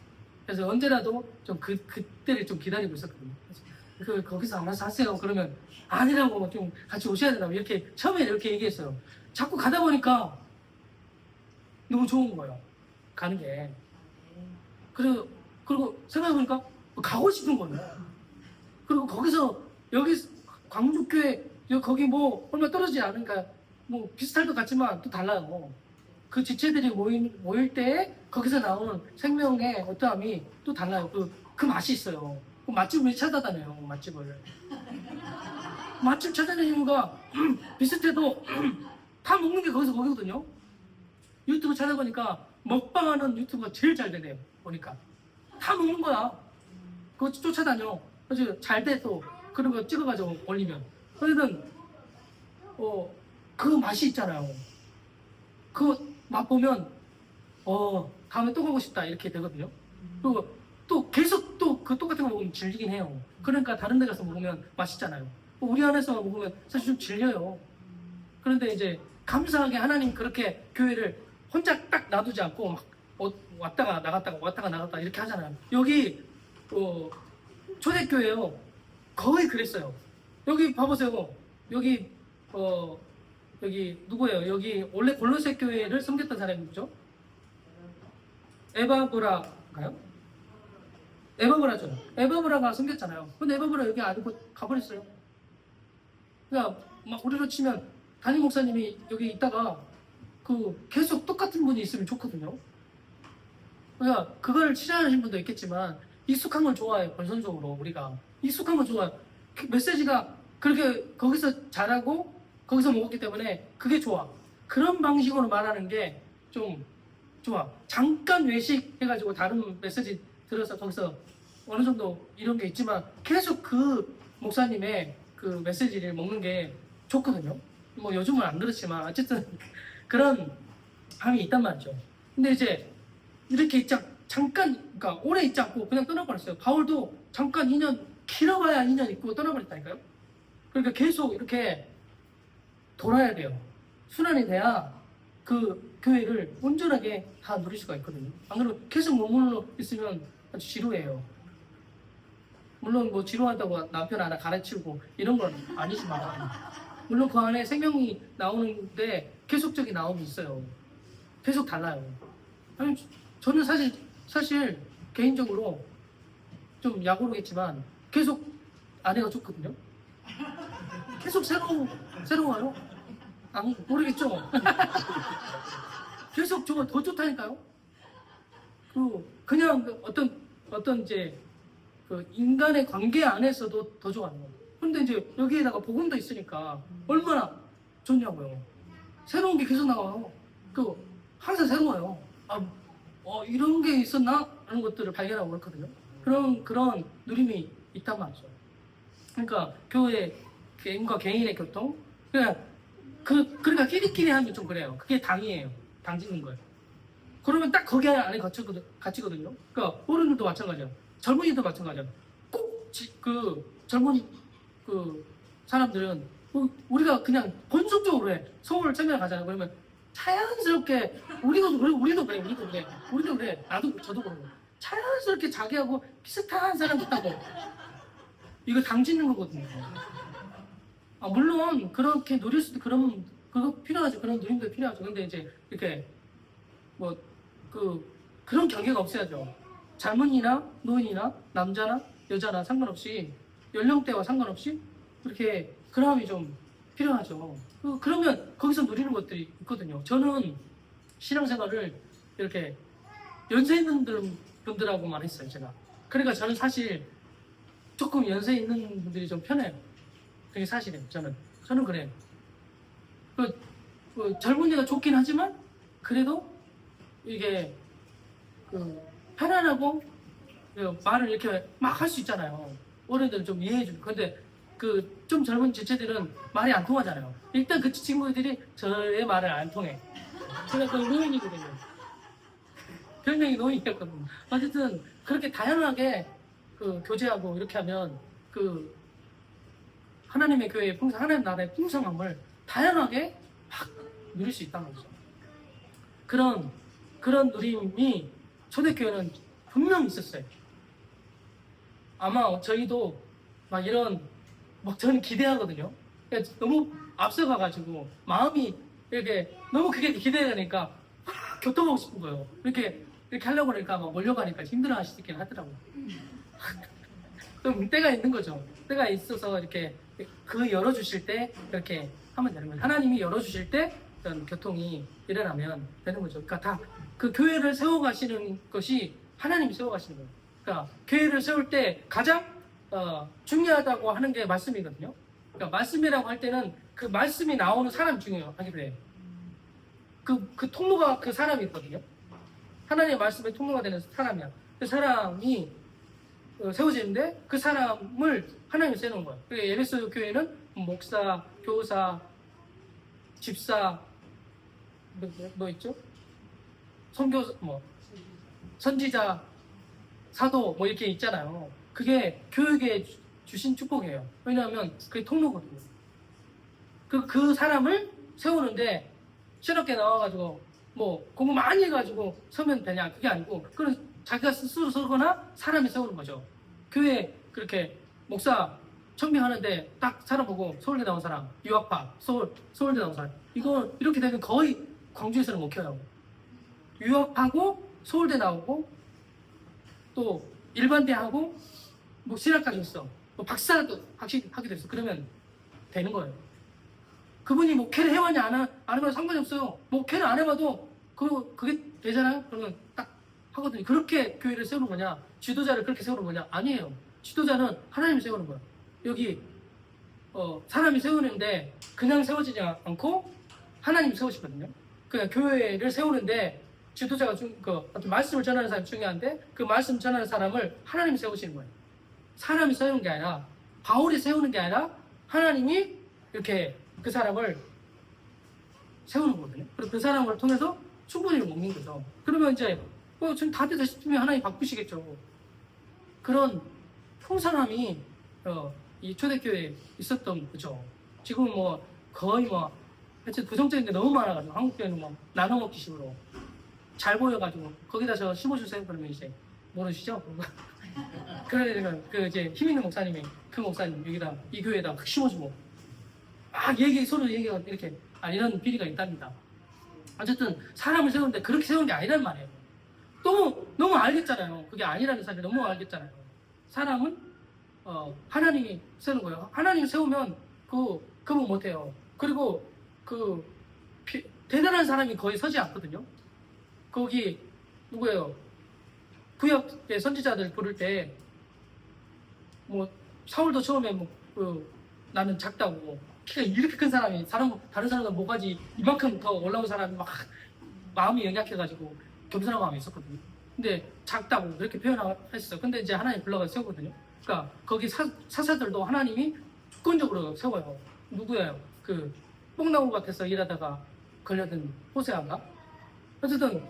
그래서 언제라도 좀 그때를 좀 기다리고 있었거든요. 그래서 거기서 알아서 하세요. 그러면 아니라고 좀 같이 오셔야 된다고 이렇게 처음에 이렇게 얘기했어요. 자꾸 가다 보니까 너무 좋은 거예요. 가는 게. 그리고 생각해보니까 가고 싶은 거예요. 그리고 거기서 여기 광주교회 거기 뭐 얼마 떨어지지 않으니까 뭐 비슷할 것 같지만 또 달라요. 그 지체들이 모일 때 거기서 나오는 생명의 어떠함이 또 달라요. 그 맛이 있어요. 그 맛집을 왜 찾아다녀요? 맛집을. 맛집 찾아다니는 이유가 비슷해도 다 먹는 게 거기거든요. 유튜브 찾아보니까 먹방하는 유튜브가 제일 잘 되네요. 보니까 다 먹는 거야. 그거 쫓아다녀. 그래서 잘 돼 또 그런 거 찍어가지고 올리면. 그러면 그 맛이 있잖아요. 그 맛보면 다음에 또 가고 싶다 이렇게 되거든요. 그리고 또 계속 또 그 똑같은 거 먹으면 질리긴 해요. 그러니까 다른 데 가서 먹으면 맛있잖아요. 우리 안에서 먹으면 사실 좀 질려요. 그런데 이제 감사하게 하나님 그렇게 교회를 혼자 딱 놔두지 않고 막 왔다가 나갔다 이렇게 하잖아요. 여기 초대교회요. 거의 그랬어요. 여기 봐보세요. 여기 누구예요? 여기 원래 골로새 교회를 섬겼던 사람이 누구죠? 에바브라가요? 에바브라죠. 에바브라가 섬겼잖아요. 근데 에바브라 여기 아니고 가버렸어요. 그러니까 막 우리로 치면 담임 목사님이 여기 있다가 계속 똑같은 분이 있으면 좋거든요. 그러니까 그걸 싫어하시는 분도 있겠지만 익숙한 건 좋아해요. 본선적으로 우리가 익숙한 건 좋아요. 메시지가 그렇게 거기서 잘하고 거기서 먹었기 때문에 그게 좋아. 그런 방식으로 말하는 게 좀 좋아. 잠깐 외식 해가지고 다른 메시지 들어서 거기서 어느 정도 이런 게 있지만 계속 그 목사님의 그 메시지를 먹는 게 좋거든요. 뭐 요즘은 안 그렇지만 어쨌든 그런 감이 있단 말이죠. 근데 이제 이렇게 있지 잠깐, 그러니까 오래 있지 않고 그냥 떠나버렸어요. 바울도 잠깐 2년, 길어봐야 2년 있고 떠나버렸다니까요. 그러니까 계속 이렇게 돌아야 돼요. 순환이 돼야 그 교회를 온전하게 다 누릴 수가 있거든요. 안 그러면 계속 머물러 있으면 아주 지루해요. 물론 뭐 지루하다고 남편 하나 갈아치우고 이런 건 아니지만, 물론 그 안에 생명이 나오는데 계속적인 나옴이 있어요. 계속 달라요. 아니, 저는 사실 개인적으로 좀 약오르겠지만 계속 아내가 좋거든요. 계속 새로워요. 모르겠죠? 계속 저거 더 좋다니까요. 그냥 어떤 이제 그 인간의 관계 안에서도 더 좋아요. 근데 이제 여기에다가 복음도 있으니까 얼마나 좋냐고요. 새로운 게 계속 나와요. 항상 새로워요. 이런 게 있었나? 하는 것들을 발견하고 그렇거든요. 그런 누림이 있단 말이죠. 그러니까 교회 개인과 개인의 교통, 그러니까 끼리끼리 하면 좀 그래요. 그게 당이에요. 당 짓는 거예요. 그러면 딱 거기 안에 갇히거든요. 그러니까 어른들도 마찬가지야. 젊은이도 마찬가지야. 꼭 젊은 사람들은 우리가 그냥 본성적으로 해. 서울 세미나 가잖아요. 그러면 자연스럽게 우리도 그래. 저도 그러고 자연스럽게 자기하고 비슷한 사람하고 이거 당 짓는 거거든요. 물론 그렇게 누릴 수도 그거 필요하죠. 그런 누림도 필요하죠. 근데 이제 이렇게 그런 경계가 없어야죠. 젊은이나 노인이나 남자나 여자나 상관없이 연령대와 상관없이 그렇게 그람이 좀 필요하죠. 그러면 거기서 누리는 것들이 있거든요. 저는 신앙생활을 이렇게 연세 있는 분들하고만 했어요, 제가. 그러니까 저는 사실 조금 연세 있는 분들이 좀 편해요. 그게 사실이에요. 저는 그래요. 젊은이가 좋긴 하지만 그래도 이게 편안하고 말을 이렇게 막 할 수 있잖아요. 어른들은 좀 이해해주고. 근데 좀 젊은 지체들은 말이 안 통하잖아요. 일단 그 친구들이 저의 말을 안 통해. 제가 거의 노인이거든요. 별명이 노인이었거든요. 어쨌든 그렇게 다양하게 교제하고 이렇게 하면 하나님의 교회의 하나님 나라의 풍성함을 다양하게 막 누릴 수 있다는 거죠. 그런 누림이 초대교회는 분명히 있었어요. 아마 저희도 저는 기대하거든요. 그러니까 너무 앞서가가지고 마음이 이렇게 너무 그게 기대되니까 막 교통하고 싶은 거예요. 이렇게 하려고 그러니까 막 몰려가니까 힘들어 하시긴 하더라고요. 그럼 때가 있는 거죠. 때가 있어서 이렇게 열어주실 때 이렇게 하면 되는 거예요. 하나님이 열어주실 때 어떤 교통이 일어나면 되는 거죠. 그러니까 다 그 교회를 세워가시는 것이 하나님이 세워가시는 거예요. 그러니까 교회를 세울 때 가장 중요하다고 하는 게 말씀이거든요. 그러니까 말씀이라고 할 때는 그 말씀이 나오는 사람이 중요하기도 해요. 그 통로가 그 사람이거든요. 하나님의 말씀의 통로가 되는 사람이야. 그 사람이 세워지는데 그 사람을 하나님이 세우는 거예요. 에베소 교회는 목사, 교사, 집사, 뭐 있죠? 선교사, 선지자, 사도 이렇게 있잖아요. 그게 교육에 주신 축복이에요. 왜냐하면 그게 통로거든요. 그 사람을 세우는데 실업계 나와가지고 공부 많이 해가지고 서면 되냐? 그게 아니고 그건 자기가 스스로 서거나 사람이 세우는 거죠. 교회 그렇게 목사 청빙하는데 딱 살아보고 서울대 나온 사람, 유학파, 서울대 나온 사람 이렇게 되면 거의 광주에서는 못 켜요. 유학하고 서울대 나오고 또 일반대하고 신학까지 했어. 박사도 하기도 했어. 그러면 되는 거예요. 그분이 목회를 해왔냐 안 해봐도 상관이 없어요. 목회를 안 해봐도 그게 되잖아요. 그러면 딱 하거든요. 그렇게 교회를 세우는 거냐? 지도자를 그렇게 세우는 거냐? 아니에요. 지도자는 하나님이 세우는 거예요. 여기 사람이 세우는데 그냥 세워지지 않고 하나님이 세우시거든요. 그냥 교회를 세우는데 지도자가 말씀을 전하는 사람이 중요한데 그 말씀 전하는 사람을 하나님이 세우시는 거예요. 사람이 세우는 게 아니라 바울이 세우는 게 아니라 하나님이 이렇게 그 사람을 세우는 거거든요. 그리고 그 사람을 통해서 충분히 먹는 거죠. 그러면 이제 지금 다 됐다 싶으면 하나님 바꾸시겠죠. 그런 풍성함이 이 초대교회에 있었던 거죠. 지금 뭐 거의 뭐 하여튼 부정적인 게 너무 많아가지고 한국 교회는 뭐 나눠 먹기식으로 잘 보여가지고 거기다 저 심어주세요 그러면 이제 모르시죠? 그러니까 그 이제 힘 있는 목사님이 그 목사님 여기다 이 교회에다 막 심어주고 막 서로 얘기가 이렇게 이런 비리가 있답니다. 어쨌든 사람을 세우는데 그렇게 세우는 게 아니란 말이에요. 너무 알겠잖아요. 그게 아니라는 사실을 너무 알겠잖아요. 사람은 하나님이 세우는 거예요. 하나님이 세우면 그분 못해요. 그리고 대단한 사람이 거의 서지 않거든요. 거기 누구예요? 구약의 선지자들 부를 때 뭐 사울도 처음에 나는 작다고 키가 이렇게 큰 사람이 다른 사람보다 모가지 이만큼 더 올라온 사람이 막 마음이 연약해가지고 겸손한 마음이 있었거든요. 근데 작다고 그렇게 표현했어요. 근데 이제 하나님 불러가서 세우거든요. 그러니까 거기 사사들도 하나님이 주권적으로 세워요. 누구예요? 뽕나무 밭에서 일하다가 걸려든 호세아인가? 어쨌든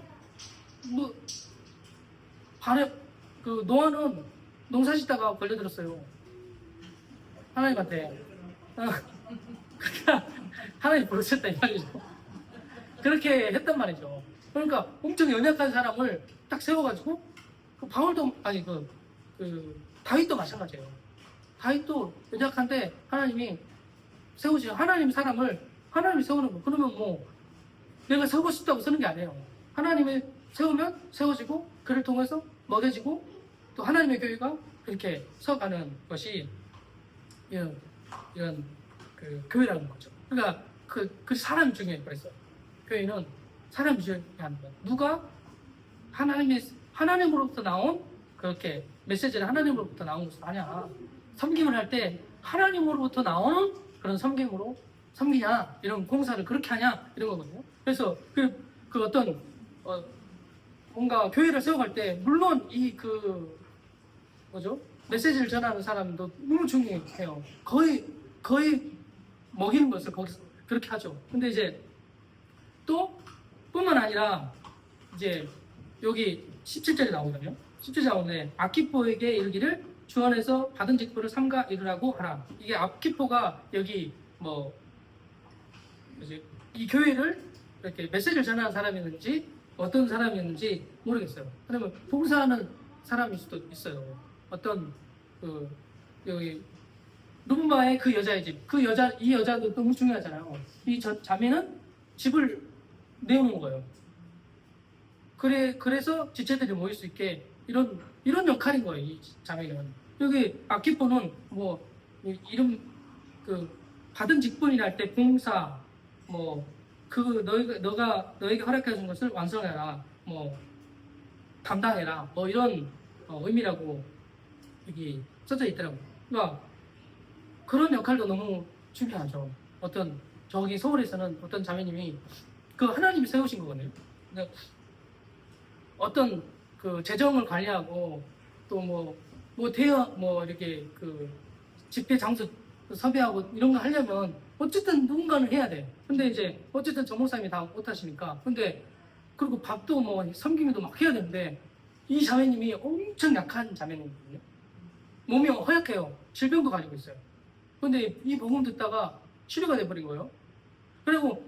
노아는 농사 짓다가 걸려들었어요. 하나님한테. 하나님 부르셨다 이 말이죠. 그렇게 했단 말이죠. 그러니까 엄청 연약한 사람을 딱 세워가지고 다윗도 마찬가지예요. 다윗도 연약한데 하나님이 세우시죠. 하나님이 세우는 거. 그러면 뭐 내가 세우고 싶다고 쓰는 게 아니에요. 하나님이 세우면 세워지고 그를 통해서 먹여지고 또 하나님의 교회가 그렇게 서가는 것이 이런 교회라는 거죠. 그러니까 그 사람이 중요해 버렸어요. 교회는 사람이 중요한 거예요. 누가 하나님으로부터 나온 그렇게 메시지를 하나님으로부터 나온 것이 아니야. 섬김을 할 때 하나님으로부터 나오는 그런 섬김으로 섬기냐, 이런 공사를 그렇게 하냐, 이런 거거든요. 그래서 어떤 뭔가 교회를 세워갈 때 물론 메시지를 전하는 사람도 너무 중요해요. 거의 먹이는 것을 거기서 그렇게 하죠. 근데 이제 또 뿐만 아니라 이제 여기 17절에 나오거든요. 17절에 나오는데 아키포에게 이르기를 주 안에서 받은 직분을 삼가 이루라고 하라. 이게 아키포가 여기 이 교회를 이렇게 메시지를 전하는 사람이었는지 어떤 사람이었는지 모르겠어요. 그러면 봉사하는 사람일 수도 있어요. 어떤 여기 룸바의 그 여자의 집, 이 여자도 너무 중요하잖아요. 이 자매는 집을 내오는 거예요. 그래서 지체들이 모일 수 있게 이런 역할인 거예요. 이 자매는. 여기 아키포는 이름 받은 직분이랄 때 봉사 너에게 허락해 준 것을 완성해라, 담당해라, 이런 의미라고 여기 써져 있더라고요. 그러니까 그런 역할도 너무 중요하죠. 저기 서울에서는 어떤 자매님이 하나님이 세우신 거거든요. 그러니까 어떤 재정을 관리하고 또 대여 이렇게 집회 장소 섭외하고 이런 거 하려면 어쨌든 누군가는 해야 돼. 근데 이제 어쨌든 전목사님이 다 못하시니까. 근데 그리고 밥도 섬김도 막 해야 되는데 이 자매님이 엄청 약한 자매님이거든요. 몸이 허약해요. 질병도 가지고 있어요. 근데 이 복음 듣다가 치료가 돼버린 거예요. 그리고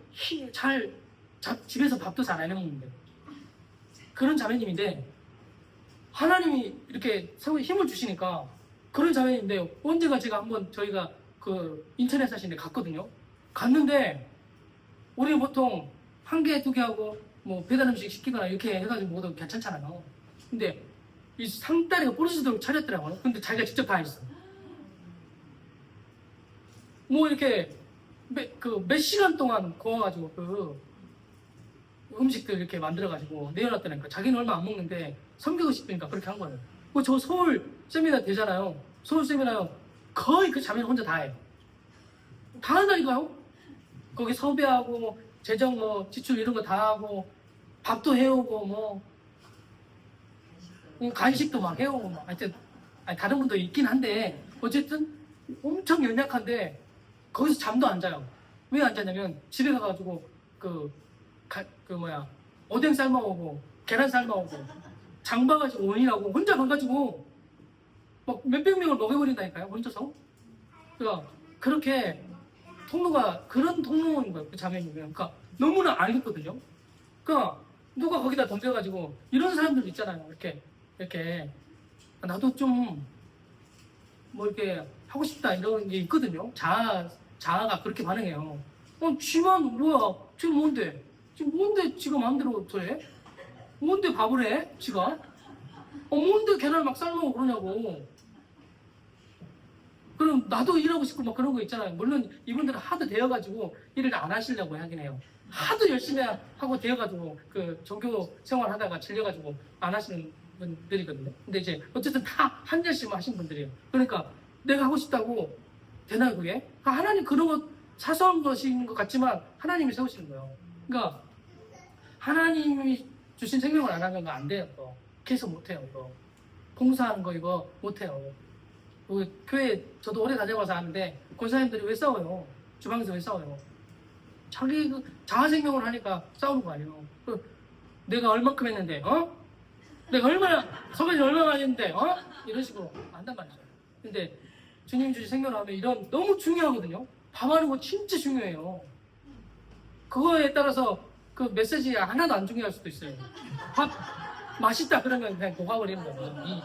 집에서 밥도 잘 안 해먹는데 그런 자매님인데 하나님이 이렇게 힘을 주시니까 그런 자매님인데 언제가 제가 한번 저희가 인천에 사시는데 갔거든요. 갔는데 우리 보통 1개, 2개 하고 배달 음식 시키거나 이렇게 해가지고 먹어도 괜찮잖아요. 근데 이 상다리가 부러지도록 차렸더라고요. 근데 자기가 직접 다 했어. 이렇게 몇 시간 동안 구워가지고 음식들 이렇게 만들어가지고 내어놨다니까. 자기는 얼마 안 먹는데 섬기고 싶으니까 그렇게 한 거예요. 저 서울 세미나 되잖아요. 서울 세미나요. 거의 그 자매는 혼자 다 해요. 다 한다니까요. 거기 섭외하고 재정 지출 이런 거 다 하고 밥도 해오고 간식도 막 해오고 하여튼 다른 분도 있긴 한데 어쨌든 엄청 연약한데 거기서 잠도 안 자요. 왜 앉았냐면 집에 가가지고 오뎅 삶아오고 계란 삶아오고 장봐가지고 원인하고 혼자 가가지고 막 몇백 명을 먹여버린다니까요, 혼자서. 그러니까 그렇게 통로가 그런 통로인 거예요, 그 자매님은. 그러니까 너무나 알겠거든요. 그러니까 누가 거기다 덤벼가지고 이런 사람들 있잖아요. 이렇게 나도 좀 뭐 이렇게 하고 싶다 이런 게 있거든요. 자아가 그렇게 반응해요. 지만 뭐야? 지금 뭔데? 지가 마음대로 저래? 뭔데 밥을 해? 지가? 뭔데 계란을 막 삶고 그러냐고. 그럼 나도 일하고 싶고 막 그런 거 있잖아요. 물론 이분들은 하도 되어가지고 일을 안 하시려고 하긴 해요. 하도 열심히 하고 되어가지고 그 종교 생활 하다가 질려가지고 안 하시는 분들이거든요. 근데 이제 어쨌든 다 한 열심 하신 분들이에요. 그러니까 내가 하고 싶다고 되나요, 그게? 그러니까 하나님 그런 것 사소한 것인 것 같지만 하나님이 세우시는 거예요. 그러니까 하나님이 주신 생명을 안 하면 안 돼요. 또. 계속 못 해요. 이거. 봉사하는 거 이거 못 해요. 교회 저도 오래 다녀봐서 아는데 권사님들이 왜 싸워요? 주방에서 왜 싸워요? 자기 자아 생명을 하니까 싸우는 거 아니에요. 내가 얼마큼 했는데, 내가 설거지 얼마나 많이 했는데, 이런 식으로 한단 말이죠. 근데 주님 주신 생명을 하면 이런 너무 중요하거든요. 밥하는 거 진짜 중요해요. 그거에 따라서 그 메시지 하나도 안 중요할 수도 있어요. 밥 맛있다 그러면 그냥 녹아버리는 거예요.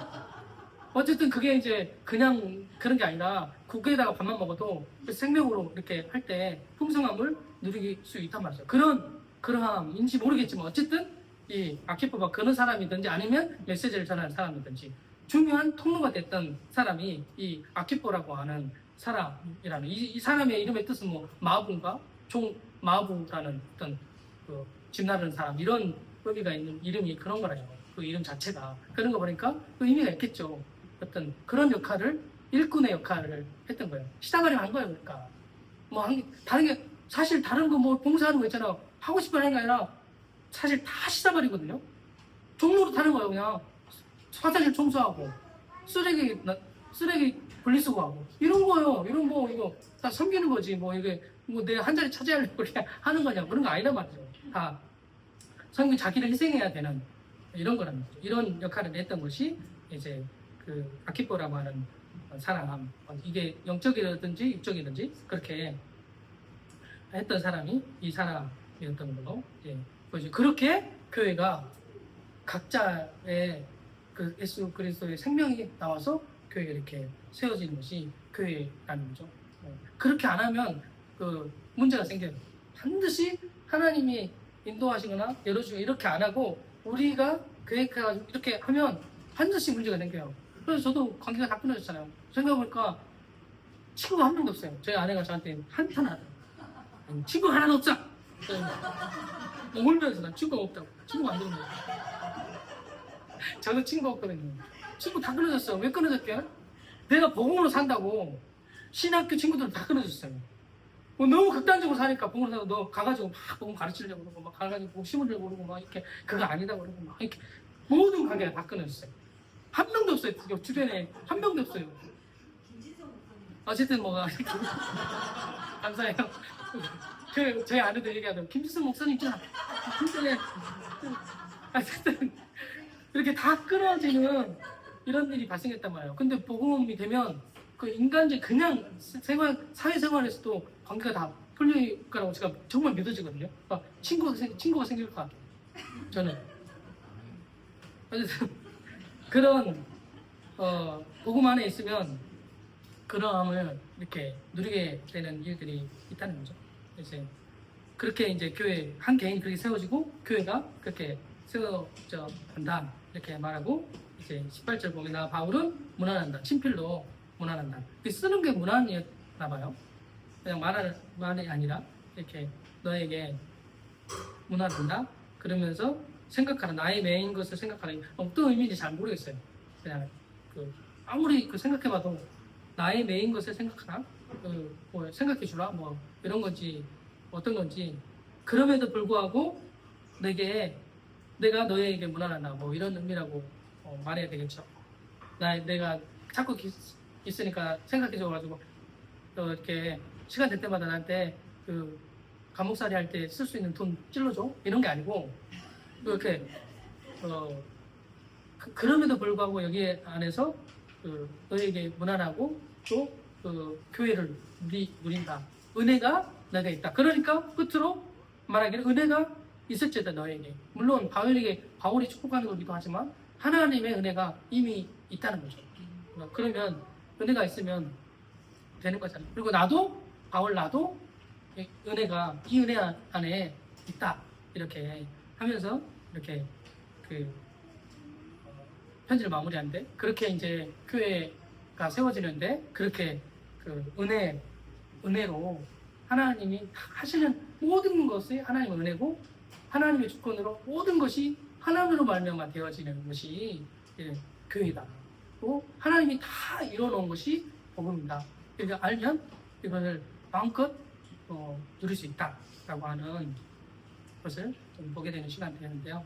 어쨌든 그게 이제 그냥 그런 게 아니라 국에다가 밥만 먹어도 생명으로 이렇게 할 때 풍성함을 누릴 수 있단 말이죠. 그러함인지 모르겠지만 어쨌든 이 아키포가 그런 사람이든지 아니면 메시지를 전하는 사람이든지 중요한 통로가 됐던 사람이 이 아키포라고 하는 사람이라는 이 사람의 이름의 뜻은 뭐 마부인가? 마부라는 어떤 그 집나르는 사람 이런 의미가 있는 이름이 그런 거라요. 그 이름 자체가 그런 거 보니까 그 의미가 있겠죠. 어떤 그런 역할을 일꾼의 역할을 했던 거예요. 시다가리 한 거예요. 그러니까 뭐 다른 게 사실 다른 거 뭐 봉사하는 거 있잖아. 하고 싶어 하는 게 아니라 사실 다 시다가리거든요. 종로로 타는 거예요. 그냥 화장실 청소하고 쓰레기 분리수거 하고 이런 거요. 이런 거 이거 다 섬기는 거지. 뭐 이게 뭐 내 한 자리 차지하려고 그렇게 하는 거냐 그런 거 아니란 말이죠. 다 성경 자기를 희생해야 되는 이런 거란 말이죠. 이런 역할을 했던 것이 이제 그 아키포라고 하는 사람, 이게 영적이든지 육적이든지 그렇게 했던 사람이 이 사람이었던 걸로 보여요. 그렇게 교회가 각자의 그 예수 그리스도의 생명이 나와서 교회가 이렇게 세워지는 것이 교회라는 거죠. 그렇게 안 하면 그 문제가 생겨요. 반드시 하나님이 인도하시거나 열어주고 이렇게 안 하고 우리가 계획해가지고 이렇게 하면 반드시 문제가 생겨요. 그래서 저도 관계가 다 끊어졌잖아요. 생각해보니까 친구가 한 명도 없어요. 저희 아내가 저한테 한탄 하더라고요. 친구 하나도 없어! 울면서 난 친구가 없다고. 친구가 안 되는 거예요. 저도 친구가 없거든요. 친구 다 끊어졌어요. 왜 끊어졌게? 내가 복음으로 산다고 신학교 친구들은 다 끊어졌어요. 너무 극단적으로 사니까 복음으로 사고 너 가가지고 막 복음 가르치려고 그러고 막 가가지고 복음 심으려고 그러고 막 이렇게 그거 아니다 그러고 막 이렇게 모든 관계가 다 끊어졌어요. 한 명도 없어요. 주변에 한 명도 없어요. 어쨌든 뭐가 감사해요. 저희 아내들 얘기하던 김지성 목사님 있잖아. 김지성에 어쨌든 이렇게 다 끊어지는 이런 일이 발생했단 말이에요. 근데 복음이 되면 그 인간적 그냥 사회생활에서도 관계가 다 풀릴 거라고 제가 정말 믿어지거든요. 그러니까 친구가 생길 것 같아요. 저는 어쨌든 그런 복음 안에 있으면 그러함을 이렇게 누리게 되는 일들이 있다는 거죠. 이제 그렇게 이제 교회 한 개인이 그렇게 세워지고 교회가 그렇게 세워져 간다 이렇게 말하고 이제 18절 보면 나 바울은 문안한다. 친필로 문안한다. 쓰는 게 문안이었나 봐요. 그냥 말이 아니라 이렇게 너에게 문안한다. 그러면서 생각하는 나의 메인 것을 생각하는 어떤 의미인지 잘 모르겠어요. 그냥 아무리 생각해봐도 나의 메인 것을 생각하라. 뭐 생각해주라. 뭐 이런 건지 어떤 건지 그럼에도 불구하고 내가 너에게 문안한다. 뭐 이런 의미라고 말해야 되겠죠. 내가 자꾸 있으니까 생각해줘가지고 또 이렇게 시간 될 때마다 나한테 그 감옥살이 할 때 쓸 수 있는 돈 찔러줘 이런 게 아니고 이렇게 그럼에도 불구하고 여기 안에서 너에게 무난하고 또 교회를 누린다. 은혜가 내가 있다. 그러니까 끝으로 말하기를 은혜가 있을지다 너에게. 물론 바울이 축복하는 거기도 하지만 하나님의 은혜가 이미 있다는 거죠. 그러면 은혜가 있으면 되는 거잖아요. 그리고 나도 은혜가 이 은혜 안에 있다. 이렇게 하면서 이렇게 편지를 마무리하는데 그렇게 이제 교회가 세워지는데 그렇게 은혜로 하나님이 하시는 모든 것이 하나님의 은혜고 하나님의 주권으로 모든 것이 하나님으로 말미암아 되어지는 것이 교회다. 또 하나님이 다 이뤄놓은 것이 복음이다. 그러니까 알면 이것을 마음껏 누릴 수 있다라고 하는 것을 좀 보게 되는 시간이 되는데요.